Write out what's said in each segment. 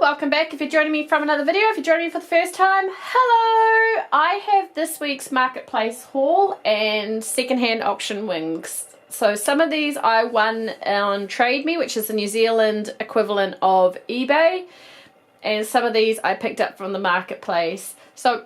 welcome back. If you're joining me from another video, if you're joining me for the first time, hello! I have this week's marketplace haul and secondhand auction wings. So some of these I won on Trade Me, which is the New Zealand equivalent of eBay, and some of these I picked up from the marketplace. So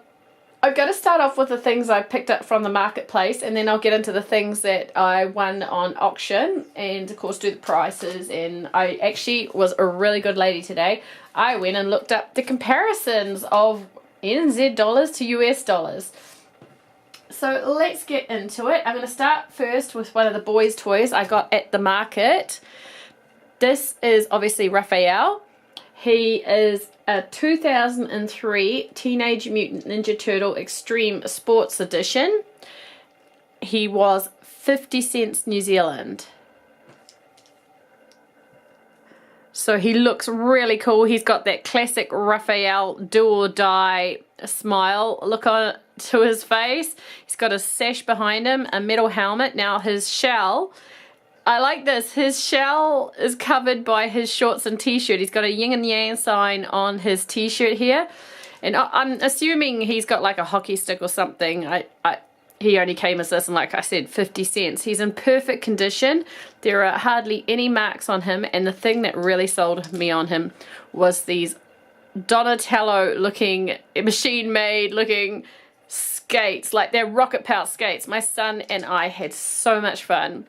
I'm going to start off with the things I picked up from the marketplace, and then I'll get into the things that I won on auction, and of course do the prices. And I actually was a really good lady today. I went and looked up the comparisons of NZ dollars to US dollars. So let's get into it. I'm going to start first with one of the boys' toys I got at the market. This is obviously Raphael. He is a 2003 Teenage Mutant Ninja Turtle Extreme Sports Edition. He was 50 cents New Zealand. So he looks really cool. He's got that classic Raphael do or die smile look on to his face. He's got a sash behind him, a metal helmet. Now his shell, I like this. His shell is covered by his shorts and t-shirt. He's got a yin and yang sign on his t-shirt here. And I'm assuming he's got like a hockey stick or something. He only came as this, and like I said, 50 cents. He's in perfect condition. There are hardly any marks on him. And the thing that really sold me on him was these Donatello looking, machine made looking skates, like they're rocket powered skates. My son and I had so much fun.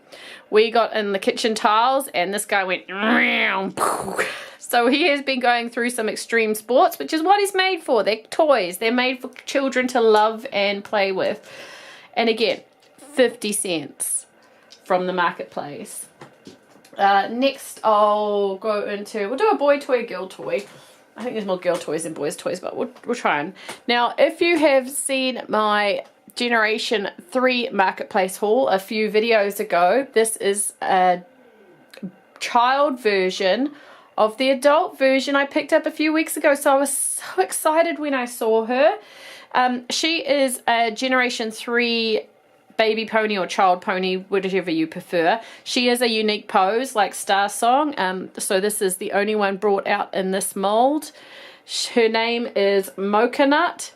We got in the kitchen tiles and this guy went so he has been going through some extreme sports, which is what he's made for. They're toys. They're made for children to love and play with. And again, 50 cents from the marketplace. Next I'll go into, we'll do a boy toy, girl toy. I think there's more girl toys than boys toys, but we'll try and. Now, if you have seen my Generation 3 marketplace haul a few videos ago, this is a child version of the adult version I picked up a few weeks ago. So I was so excited when I saw her. She is a Generation 3 baby pony or child pony, whatever you prefer. She is a unique pose like Star Song. So this is the only one brought out in this mold. Her name is Mocha Nut.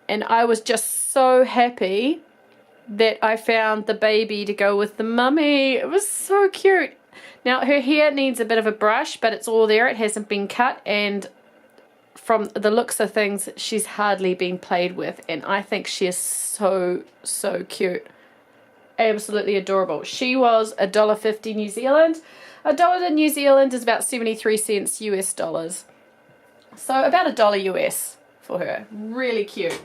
And I was just so happy that I found the baby to go with the mummy. It was so cute. Now her hair needs a bit of a brush, but it's all there. It hasn't been cut, and from the looks of things, she's hardly been played with, and I think she is so cute. Absolutely adorable. She was $1.50 New Zealand. $1 in New Zealand is about 73 cents US dollars. So about $1 US for her. Really cute.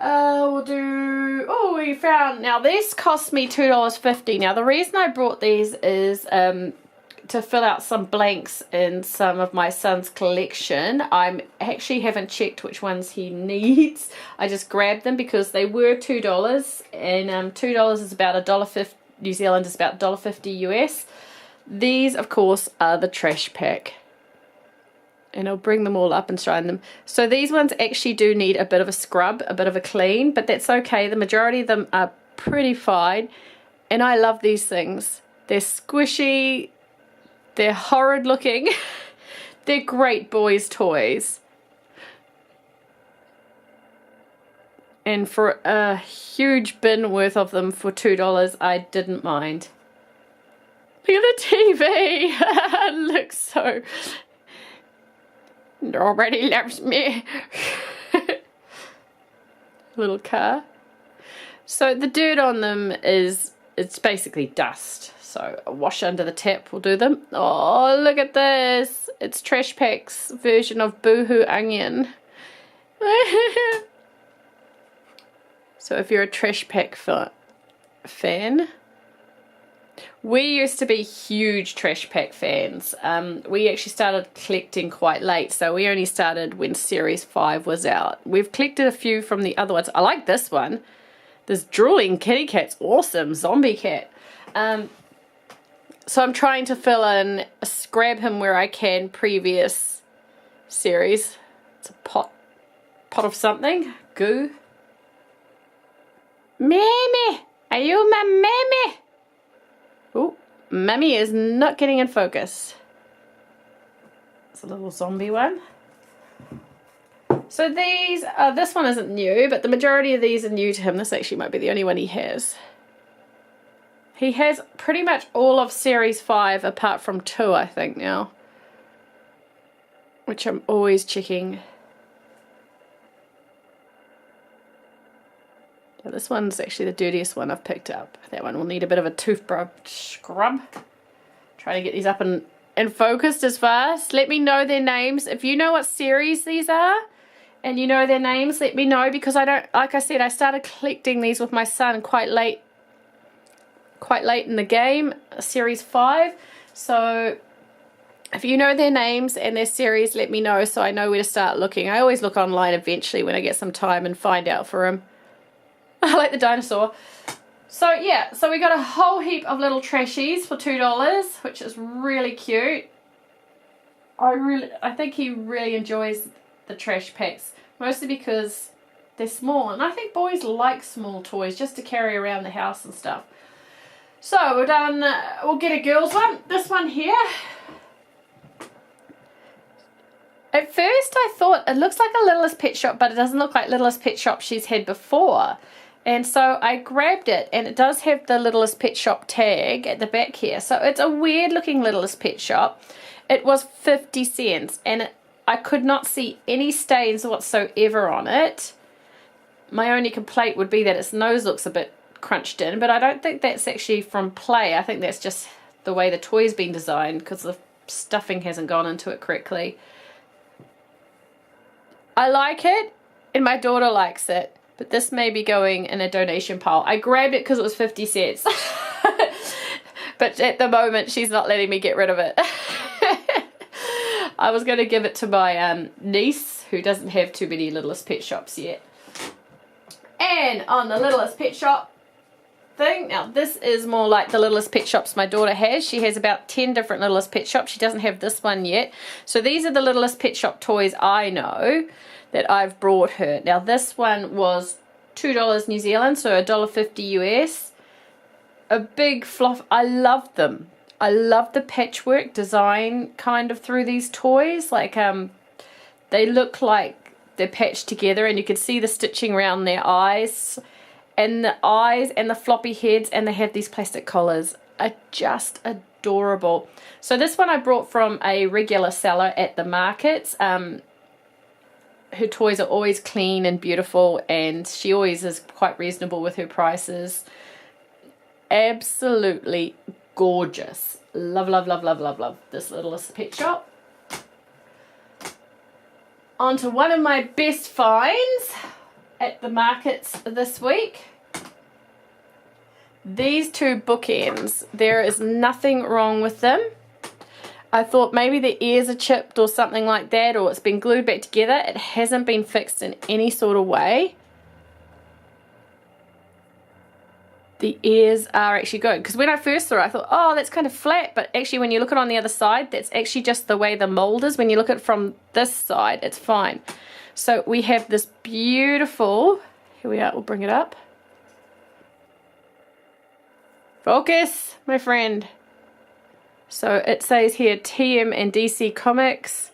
We'll do, oh, we found, now this cost me $2.50. Now the reason I brought these is to fill out some blanks in some of my son's collection. I actually haven't checked which ones he needs. I just grabbed them because they were $2, and $2 is about $1.50 New Zealand, is about $1.50 US. These, of course, are the trash pack. And I'll bring them all up and shine them. So these ones actually do need a bit of a scrub, a bit of a clean, but that's okay. The majority of them are pretty fine. And I love these things. They're squishy. They're horrid looking. They're great boys' toys. And for a huge bin worth of them for $2, I didn't mind. Look at the TV. It looks so... Nobody loves me. Little car. So the dirt on them is, it's basically dust. So a wash under the tap will do them. Oh, look at this. It's Trash Pack's version of Boohoo Onion. So if you're a Trash Pack fan, we used to be huge Trash Pack fans. We actually started collecting quite late, so we only started when Series 5 was out. We've collected a few from the other ones. I like this one. This drooling kitty cat's awesome. Zombie cat. So I'm trying to fill in, grab him where I can, previous series. It's a pot of something. Goo. Mammy! Are you my mammy? Oh, Mummy is not getting in focus. a little zombie one. So these, this one isn't new, but the majority of these are new to him. This actually might be the only one he has. He has pretty much all of Series 5 apart from 2, I think, now. Which I'm always checking. Yeah, this one's actually the dirtiest one I've picked up. That one will need a bit of a toothbrush scrub. Trying to get these up and focused as fast. Let me know their names. If you know what series these are, and you know their names, let me know, because I don't, like I said, I started collecting these with my son quite late in the game, Series 5. So if you know their names and their series, let me know so I know where to start looking. I always look online eventually when I get some time and find out for them. I like the dinosaur. So yeah, so we got a whole heap of little trashies for $2, which is really cute. I think he really enjoys the trash packs, mostly because they're small, and I think boys like small toys just to carry around the house and stuff. So we're done. We'll get a girls one. This one here. At first I thought it looks like a Littlest Pet Shop, but it doesn't look like Littlest Pet Shop she's had before. And so I grabbed it, and it does have the Littlest Pet Shop tag at the back here. So it's a weird looking Littlest Pet Shop. It was 50 cents, and I could not see any stains whatsoever on it. My only complaint would be that its nose looks a bit crunched in, but I don't think that's actually from play. I think that's just the way the toy's been designed, because the stuffing hasn't gone into it correctly. I like it, and my daughter likes it, but this may be going in a donation pile. I grabbed it because it was 50 cents. But at the moment, she's not letting me get rid of it. I was going to give it to my niece, who doesn't have too many Littlest Pet Shops yet. And on the Littlest Pet Shop thing, now this is more like the Littlest Pet Shops my daughter has. She has about 10 different Littlest Pet Shops. She doesn't have this one yet. So these are the Littlest Pet Shop toys I know that I've brought her. Now this one was $2 New Zealand, so $1.50 US. A big fluff. I love them. I love the patchwork design kind of through these toys. Like they look like they're patched together, and you can see the stitching around their eyes. And the eyes and the floppy heads, and they have these plastic collars, are just adorable. So this one I brought from a regular seller at the markets. Her toys are always clean and beautiful, and she always is quite reasonable with her prices. Absolutely gorgeous. Love, love, love, love, love, love this Littlest Pet Shop. On to one of my best finds at the markets this week. These two bookends. There is nothing wrong with them. I thought maybe the ears are chipped or something like that, or it's been glued back together. It hasn't been fixed in any sort of way. The ears are actually good, because when I first saw it I thought, oh, that's kind of flat, but actually when you look at it on the other side, that's actually just the way the mold is. When you look at it from this side, it's fine. So we have this beautiful, here we are, we'll bring it up. Focus, my friend. So it says here TMNT Comics,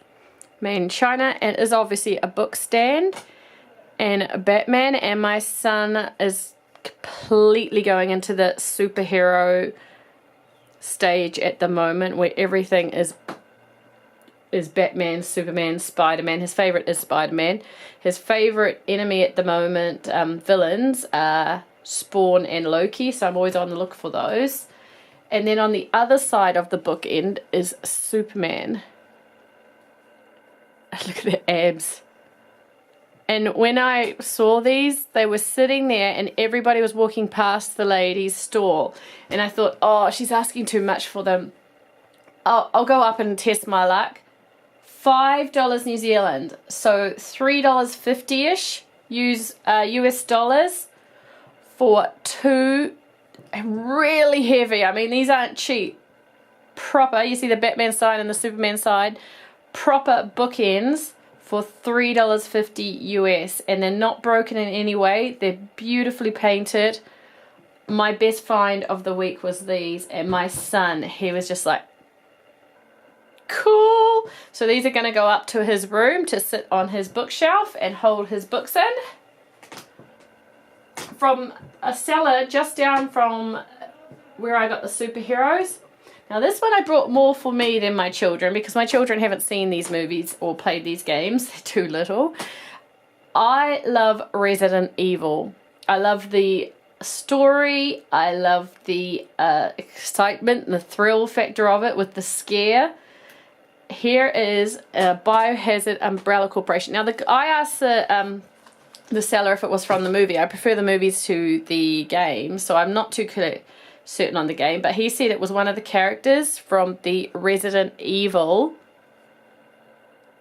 made in China, and is obviously a book stand and a Batman, and my son is completely going into the superhero stage at the moment, where everything is Batman, Superman, Spider-Man. His favorite is Spider-Man. His favorite enemy at the moment, villains, are Spawn and Loki, so I'm always on the look for those. And then on the other side of the bookend is Superman. Look at the abs. And when I saw these, they were sitting there and everybody was walking past the lady's stall. And I thought, oh, she's asking too much for them. I'll go up and test my luck. $5 New Zealand, so $3.50-ish US dollars for two really heavy. I mean, these aren't cheap. Proper, you see the Batman side and the Superman side. Proper bookends for $3.50 US, and they're not broken in any way. They're beautifully painted. My best find of the week was these, and my son, he was just like, cool. evil. So these are going to go up to his room to sit on his bookshelf and hold his books in. From a seller just down from where I got the superheroes. Now this one I brought more for me than my children, because my children haven't seen these movies or played these games. They're too little. I love Resident Evil. I love the story. I love the excitement and the thrill factor of it with the scare. Here is a Biohazard Umbrella Corporation. Now I asked the seller if it was from the movie. I prefer the movies to the game, so I'm not too certain on the game, but he said it was one of the characters from the Resident Evil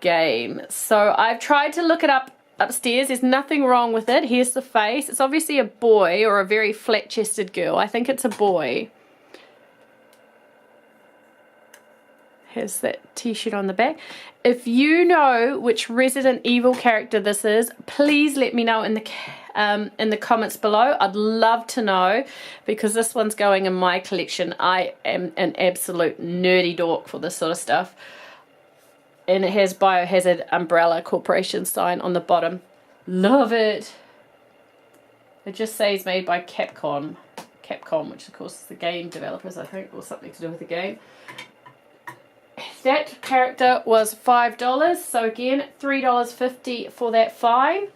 game. So I've tried to look it up upstairs. There's nothing wrong with it. Here's the face. It's obviously a boy or a very flat-chested girl. I think it's a boy. Has that t-shirt on the back. If you know which Resident Evil character this is, please let me know in the comments below. I'd love to know, because this one's going in my collection. I am an absolute nerdy dork for this sort of stuff. And it has Biohazard Umbrella Corporation sign on the bottom. Love it. It just says made by Capcom, which of course is the game developers, I think, or something to do with the game. That character was $5, so again, $3.50 for that fine.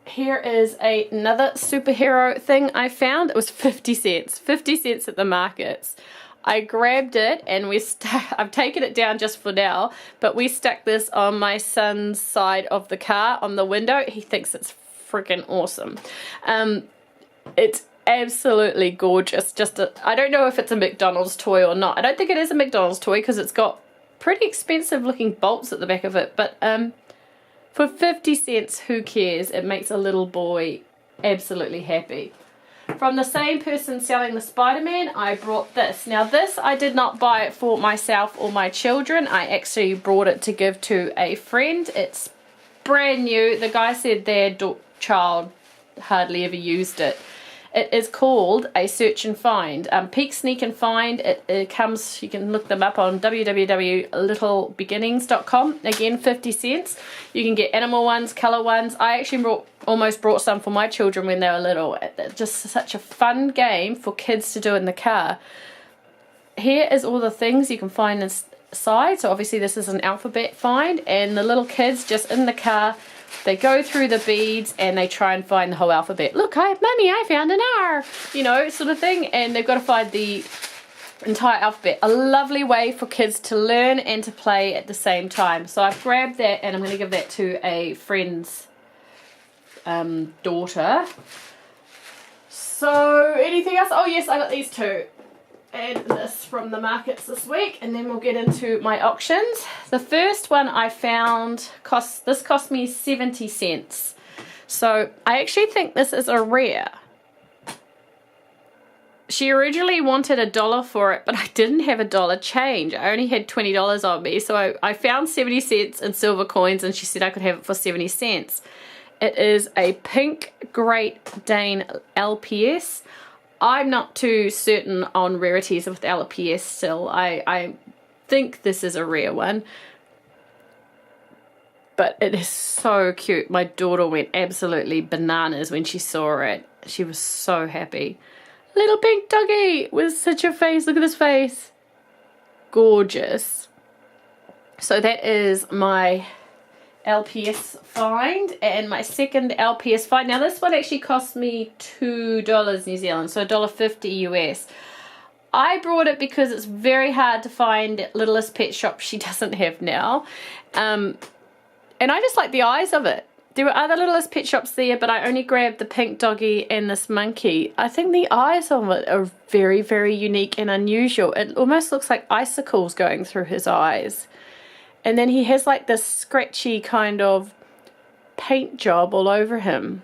Here is another superhero thing I found. It was 50 cents. 50 cents at the markets. I grabbed it and I've taken it down just for now, but we stuck this on my son's side of the car on the window. He thinks it's freaking awesome. It's absolutely gorgeous. I don't know if it's a McDonald's toy or not. I don't think it is a McDonald's toy because it's got pretty expensive looking bolts at the back of it, but for 50 cents, who cares? It makes a little boy absolutely happy. From the same person selling the Spider-Man, I brought this. Now this, I did not buy it for myself or my children. I actually brought it to give to a friend. It's brand new. The guy said their child hardly ever used it. It is called a search and find. Peek, sneak and find. It comes, you can look them up on www.littlebeginnings.com. Again, 50 cents. You can get animal ones, color ones. I actually almost brought some for my children when they were little. It's just such a fun game for kids to do in the car. Here is all the things you can find inside. So obviously this is an alphabet find, and the little kids just in the car, they go through the beads and they try and find the whole alphabet. Look, Mummy, I found an R, you know, sort of thing. And they've got to find the entire alphabet. A lovely way for kids to learn and to play at the same time. So I've grabbed that and I'm going to give that to a friend's daughter. So anything else? Oh yes, I got these two. And this from the markets this week, and then we'll get into my auctions. The first one I found cost me 70 cents. So I actually think this is a rare. She originally wanted $1 for it, but I didn't have $1 change. I only had $20 on me, so I found 70 cents in silver coins, and she said I could have it for 70 cents. It is a pink Great Dane LPS. I'm not too certain on rarities with LPS still. I think this is a rare one. But it is so cute. My daughter went absolutely bananas when she saw it. She was so happy. Little pink doggy with such a face. Look at his face. Gorgeous. So that is my LPS find, and my second LPS find. Now this one actually cost me $2 New Zealand, so $1.50 US. I brought it because it's very hard to find at Littlest Pet Shop. She doesn't have now, and I just like the eyes of it. There were other Littlest Pet Shops there, but I only grabbed the pink doggy and this monkey. I think the eyes of it are very, very unique and unusual. It almost looks like icicles going through his eyes. And then he has like this scratchy kind of paint job all over him.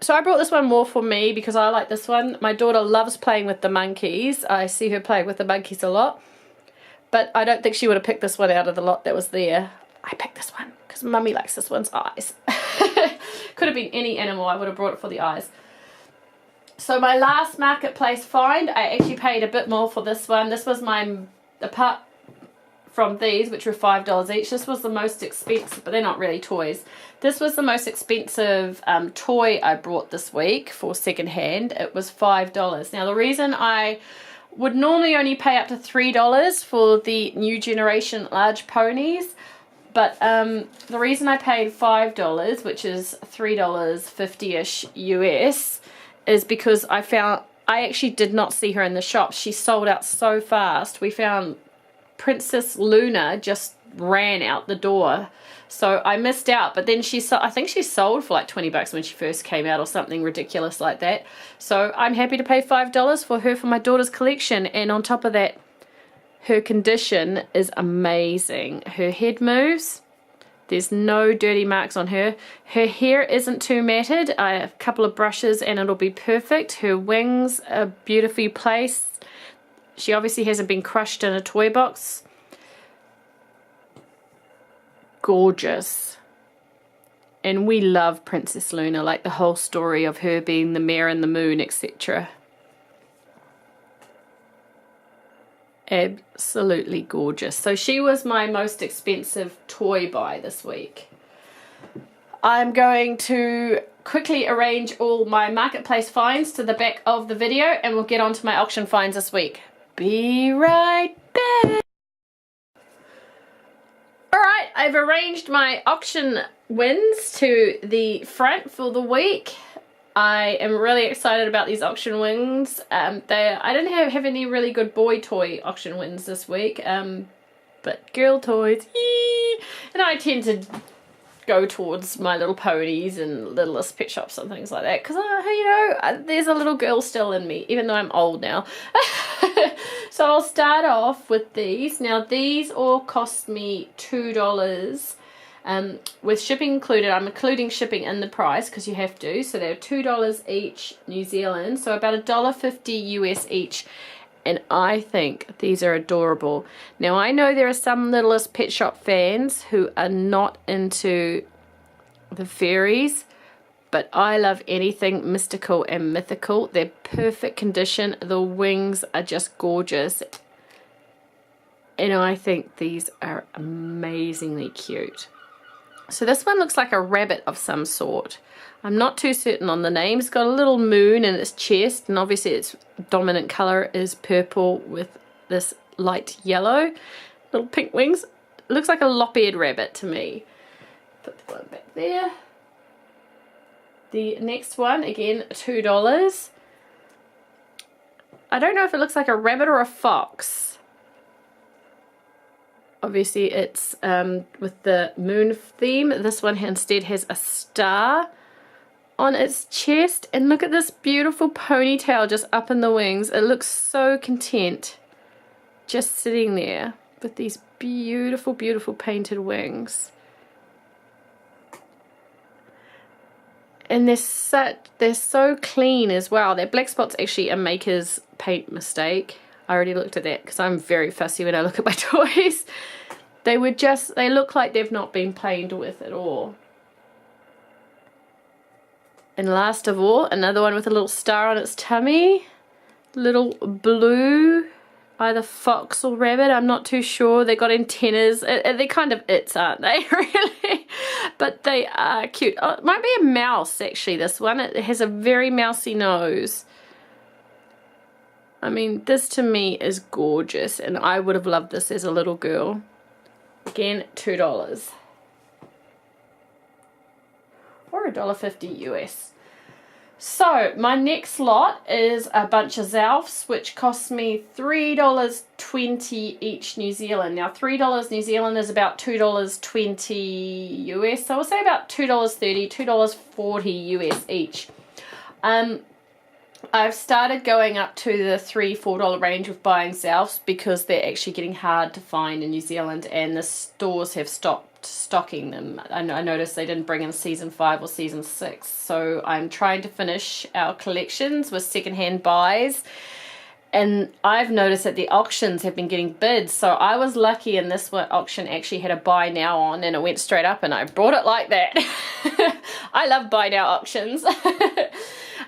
So I brought this one more for me because I like this one. My daughter loves playing with the monkeys. I see her play with the monkeys a lot. But I don't think she would have picked this one out of the lot that was there. I picked this one because Mummy likes this one's eyes. Could have been any animal. I would have brought it for the eyes. So my last marketplace find, I actually paid a bit more for this one. This was my, apart from these, which were $5 each, this was the most expensive, but they're not really toys. This was the most expensive toy I brought this week for secondhand. It was $5. Now the reason I would normally only pay up to $3 for the new generation large ponies, but the reason I paid $5, which is $3.50-ish US, is because I actually did not see her in the shop. She sold out so fast. We found Princess Luna just ran out the door, so I missed out. But then I think she sold for like 20 bucks when she first came out or something ridiculous like that. So I'm happy to pay $5 for her for my daughter's collection. And on top of that, her condition is amazing. Her head moves, there's no dirty marks on her. Her hair isn't too matted. I have a couple of brushes and it'll be perfect. Her wings are beautifully placed. She obviously hasn't been crushed in a toy box. Gorgeous. And we love Princess Luna, like the whole story of her being the mare and the moon, etc. Absolutely gorgeous. So she was my most expensive toy buy this week. I'm going to quickly arrange all my marketplace finds to the back of the video and we'll get on to my auction finds this week. Be right back. Alright, I've arranged my auction wins to the front for the week. I am really excited about these auction wins. I didn't have any really good boy toy auction wins this week, but girl toys, yee! And I tend to go towards My Little Ponies and Littlest Pet Shops and things like that, because you know, there's a little girl still in me, even though I'm old now. So I'll start off with these. Now these all cost me $2 with shipping included. I'm including shipping in the price because you have to, so they're $2 each New Zealand, so about $1.50 US each. And I think these are adorable. Now I know there are some Littlest Pet Shop fans who are not into the fairies, but I love anything mystical and mythical. They're perfect condition. The wings are just gorgeous. And I think these are amazingly cute. So this one looks like a rabbit of some sort. I'm not too certain on the name. It's got a little moon in its chest, and obviously its dominant color is purple with this light yellow. Little pink wings. It looks like a lop-eared rabbit to me. Put the one back there. The next one, again, $2. I don't know if it looks like a rabbit or a fox. Obviously it's with the moon theme. This one instead has a star on its chest, and look at this beautiful ponytail just up in the wings. It looks so content just sitting there with these beautiful, beautiful painted wings. And they're so clean as well. Their black spot's actually a maker's paint mistake. I already looked at that because I'm very fussy when I look at my toys. They look like they've not been played with at all. And last of all, another one with a little star on its tummy. Little blue, either fox or rabbit, I'm not too sure. They got antennas. They're kind of its, aren't they, really? But they are cute. Oh, it might be a mouse, actually, this one. It has a very mousy nose. I mean, this to me is gorgeous, and I would have loved this as a little girl. Again, $2. Or $1.50 US. So my next lot is a bunch of Zelfs, which cost me $3.20 each New Zealand. Now $3 New Zealand is about $2.20 US, so we'll say about $2.30, $2.40 US each. I've started going up to the $3, $4 range with buying Zelfs because they're actually getting hard to find in New Zealand, and the stores have stopped stocking them. I noticed they didn't bring in season 5 or season 6, so I'm trying to finish our collections with secondhand buys. And I've noticed that the auctions have been getting bids, so I was lucky, and this auction actually had a buy now on, and it went straight up, and I bought it like that. I love buy now auctions.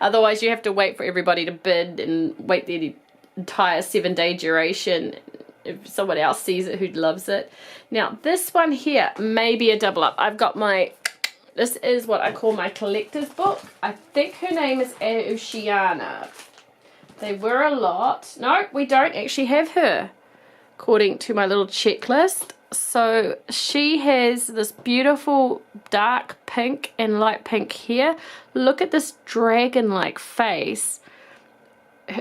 Otherwise you have to wait for everybody to bid and wait the entire 7-day duration if someone else sees it who loves it. Now this one here may be a double up. I've got my, this is what I call my collector's book. I think her name is Oceana. They were a lot. No, we don't actually have her, according to my little checklist. So she has this beautiful dark pink and light pink hair. Look at this dragon-like face.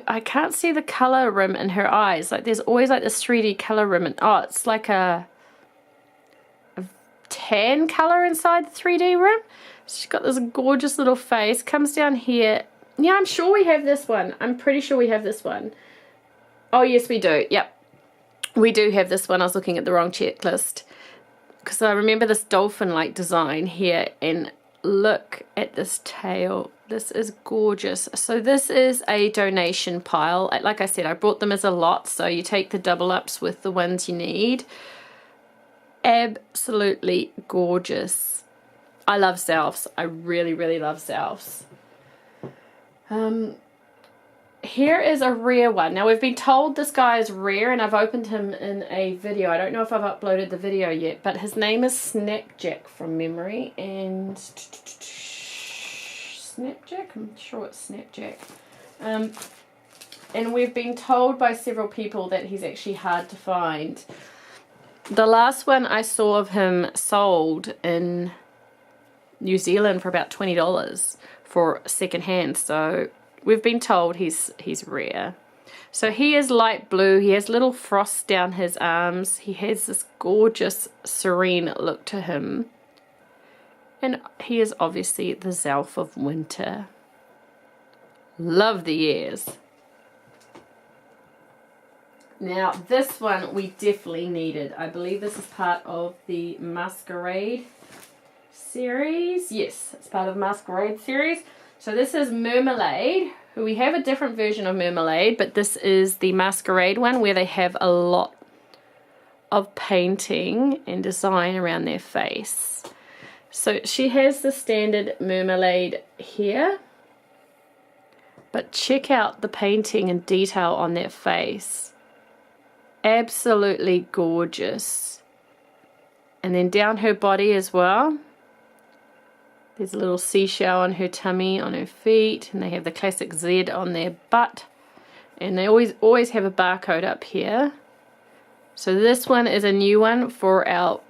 I can't see the color rim in her eyes. Like there's always like this 3D color rim. And, oh, it's like a tan color inside the 3D rim. She's got this gorgeous little face. Comes down here. Yeah, I'm sure we have this one. I'm pretty sure we have this one. Oh, yes, we do. Yep. We do have this one. I was looking at the wrong checklist. Because I remember this dolphin-like design here. And look at this tail. This is gorgeous. So this is a donation pile. Like I said, I brought them as a lot. So you take the double ups with the ones you need. Absolutely gorgeous. I love Zelfs. I really, really love Zelfs. Here is a rare one. Now we've been told this guy is rare and I've opened him in a video. I don't know if I've uploaded the video yet, but his name is Snapjack from memory. And Snapjack? I'm sure it's Snapjack. And we've been told by several people that he's actually hard to find. The last one I saw of him sold in New Zealand for about $20 for secondhand, so we've been told he's rare. So he is light blue. He has little frost down his arms. He has this gorgeous serene look to him, and he is obviously the Zelf of winter. Love the ears. Now this one we definitely needed. I believe this is part of the Masquerade series. Yes, it's part of the Masquerade series. So this is Mermelade. We have a different version of Mermelade, but this is the Masquerade one where they have a lot of painting and design around their face. So she has the standard Mermelade here, but check out the painting and detail on their face. Absolutely gorgeous. And then down her body as well. There's a little seashell on her tummy, on her feet, and they have the classic Z on their butt. And they always have a barcode up here. So this one is a new one for our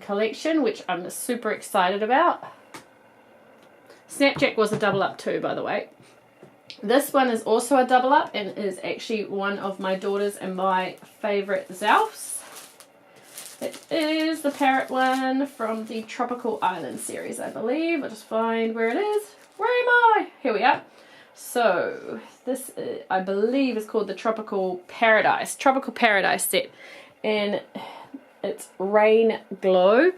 collection, which I'm super excited about. Snapjack was a double up too, by the way. This one is also a double up and is actually one of my daughters and my favourite Zelfs. It is the parrot one from the Tropical Island series, I believe. I'll just find where it is. Where am I? Here we are. So this, I believe, is called the Tropical Paradise set. And it's Rain Glow.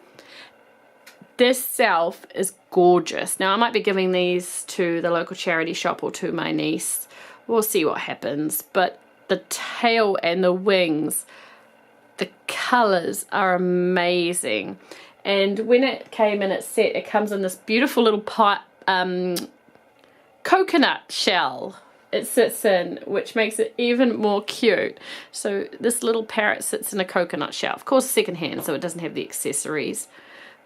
This Zelf is gorgeous. Now I might be giving these to the local charity shop or to my niece. We'll see what happens. But the tail and the wings, the colours are amazing. And when it came in its set, it comes in this beautiful little coconut shell it sits in, which makes it even more cute. So this little parrot sits in a coconut shell. Of course secondhand, so it doesn't have the accessories.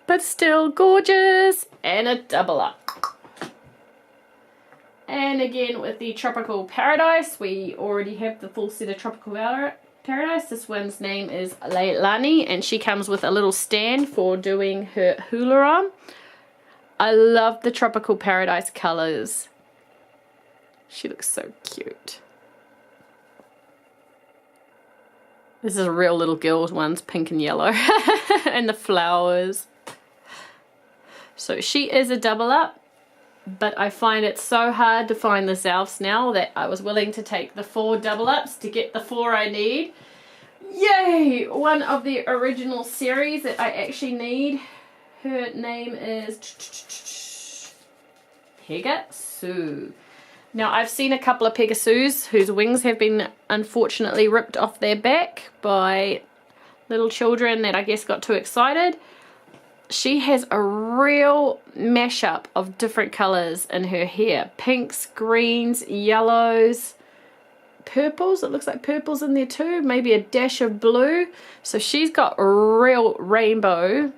But still gorgeous, and a double up. And again with the Tropical Paradise, we already have the full set of Tropical Paradise. This one's name is Leilani, and she comes with a little stand for doing her hula on. I love the Tropical Paradise colours. She looks so cute. This is a real little girl one's pink and yellow. And the flowers. So she is a double up, but I find it so hard to find the Zelfs now that I was willing to take the 4 double ups to get the 4 I need. Yay! One of the original series that I actually need. Her name is Pegasus. Now I've seen a couple of Pegasus whose wings have been unfortunately ripped off their back by little children that I guess got too excited. she has a real mashup of different colors in her hair. Pinks, greens, yellows, purples. It looks like purples in there too. Maybe a dash of blue. So she's got a real rainbow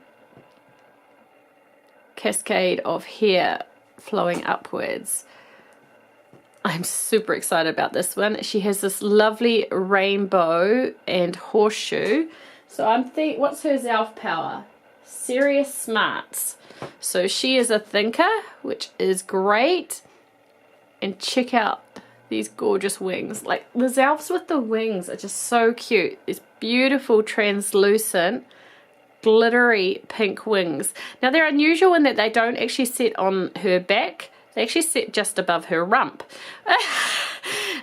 cascade of hair flowing upwards. I'm super excited about this one. She has this lovely rainbow and horseshoe. So I'm thinking, what's her Zelf power? Serious smarts. So she is a thinker, which is great. And check out these gorgeous wings. Like the Zelfs with the wings are just so cute. These beautiful translucent glittery pink wings. Now they're unusual in that they don't actually sit on her back. They actually sit just above her rump.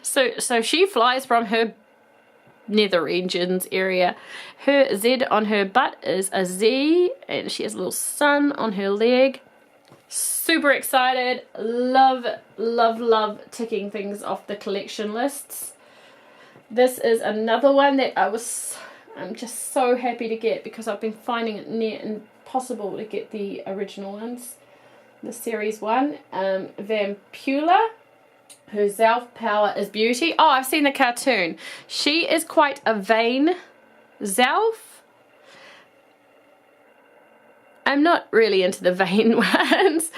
So she flies from her nether regions area. Her Z on her butt is a Z, and she has a little sun on her leg. Super excited. Love, love, love ticking things off the collection lists. This is another one that I'm just so happy to get, because I've been finding it near impossible to get the original ones. The series 1, Vampula. Her Zelf power is beauty. Oh, I've seen the cartoon. She is quite a vain Zelf. I'm not really into the vain ones.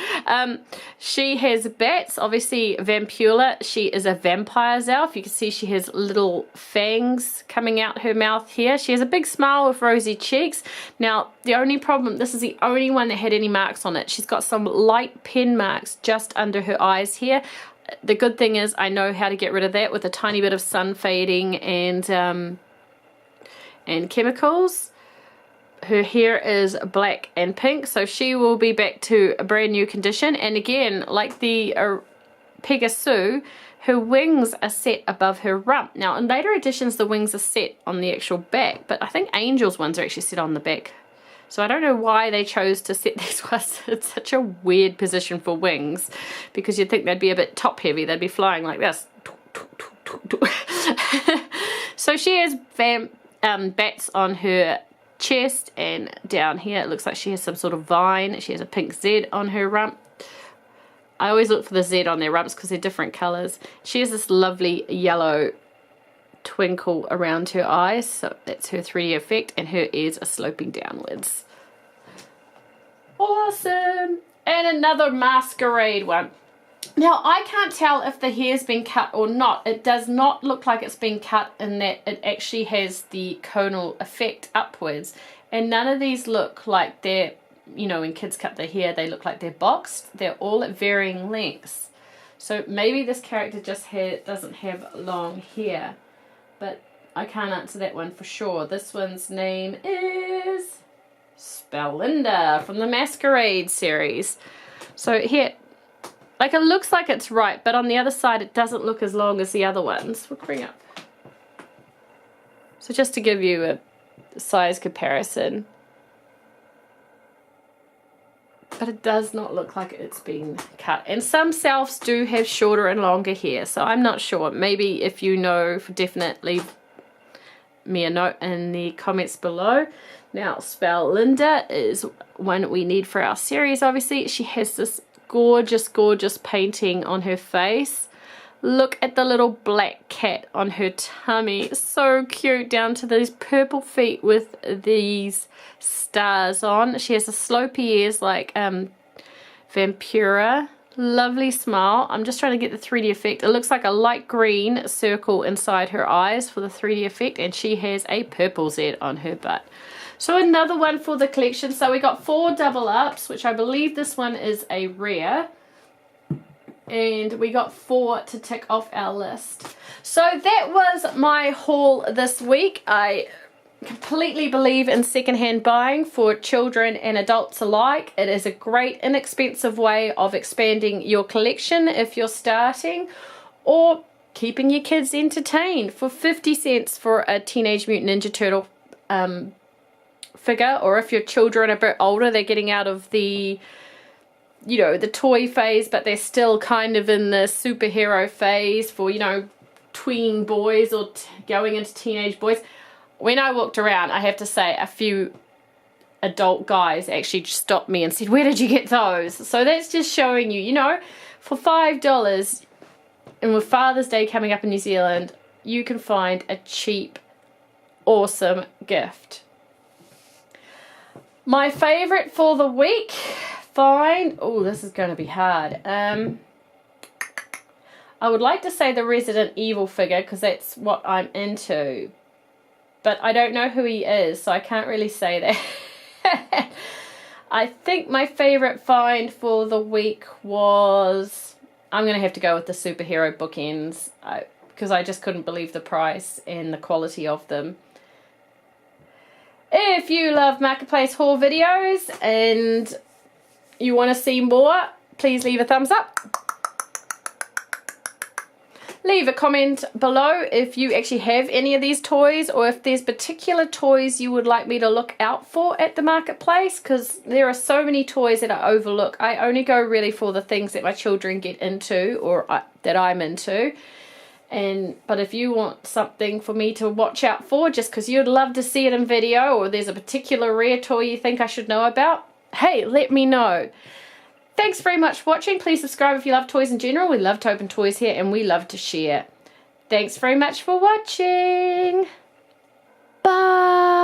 She has bats, obviously Vampula. She is a vampire Zelf. You can see she has little fangs coming out her mouth here. She has a big smile with rosy cheeks. Now, the only problem, this is the only one that had any marks on it. She's got some light pen marks just under her eyes here. The good thing is I know how to get rid of that with a tiny bit of sun fading and chemicals. Her hair is black and pink, so she will be back to a brand new condition. And again, like the Pegasus, her wings are set above her rump. Now, in later editions, the wings are set on the actual back, but I think Angel's ones are actually set on the back. So I don't know why they chose to set these ones. It's such a weird position for wings, because you'd think they'd be a bit top heavy. They'd be flying like this. So she has bats on her chest, and down here it looks like she has some sort of vine. She has a pink Z on her rump. I always look for the Z on their rumps because they're different colors. She has this lovely yellow twinkle around her eyes, so that's her 3D effect, and her ears are sloping downwards. Awesome. And another masquerade one. Now, I can't tell if the hair's been cut or not. It does not look like it's been cut in that it actually has the conal effect upwards. And none of these look like they're, you know, when kids cut their hair, they look like they're boxed. They're all at varying lengths. So maybe this character just doesn't have long hair. But I can't answer that one for sure. This one's name is Spellinda from the Masquerade series. So here, like, it looks like it's right, but on the other side it doesn't look as long as the other ones. We'll bring up. So just to give you a size comparison. But it does not look like it's been cut. And some Zelfs do have shorter and longer hair, so I'm not sure. Maybe if you know for definite, leave me a note in the comments below. Now, Spellinda is one we need for our series, obviously. She has this gorgeous, gorgeous painting on her face. Look at the little black cat on her tummy. So cute, down to these purple feet with these stars on. She has the slopey ears like Vampura. Lovely smile. I'm just trying to get the 3D effect. It looks like a light green circle inside her eyes for the 3D effect, and she has a purple Z on her butt. So another one for the collection. So we got 4 double ups, which I believe this one is a rare. And we got 4 to tick off our list. So that was my haul this week. I completely believe in secondhand buying for children and adults alike. It is a great inexpensive way of expanding your collection if you're starting, or keeping your kids entertained. For 50 cents for a Teenage Mutant Ninja Turtle figure, or if your children are a bit older, they're getting out of the, you know, the toy phase, but they're still kind of in the superhero phase for, you know, tween boys or going into teenage boys. When I walked around, I have to say, a few adult guys actually just stopped me and said, where did you get those? So that's just showing you, you know, for $5, and with Father's Day coming up in New Zealand, you can find a cheap, awesome gift. My favorite for the week find, oh, this is going to be hard. I would like to say the Resident Evil figure because that's what I'm into, but I don't know who he is, so I can't really say that. I think my favorite find for the week was, I'm going to have to go with the superhero bookends because I just couldn't believe the price and the quality of them. If you love Marketplace haul videos and you want to see more, please leave a thumbs up. Leave a comment below if you actually have any of these toys, or if there's particular toys you would like me to look out for at the Marketplace, because there are so many toys that I overlook. I only go really for the things that my children get into or that I'm into. But if you want something for me to watch out for just because you'd love to see it in video, or there's a particular rare toy you think I should know about, hey, let me know. Thanks very much for watching. Please subscribe if you love toys in general. We love to open toys here and we love to share. Thanks very much for watching. Bye.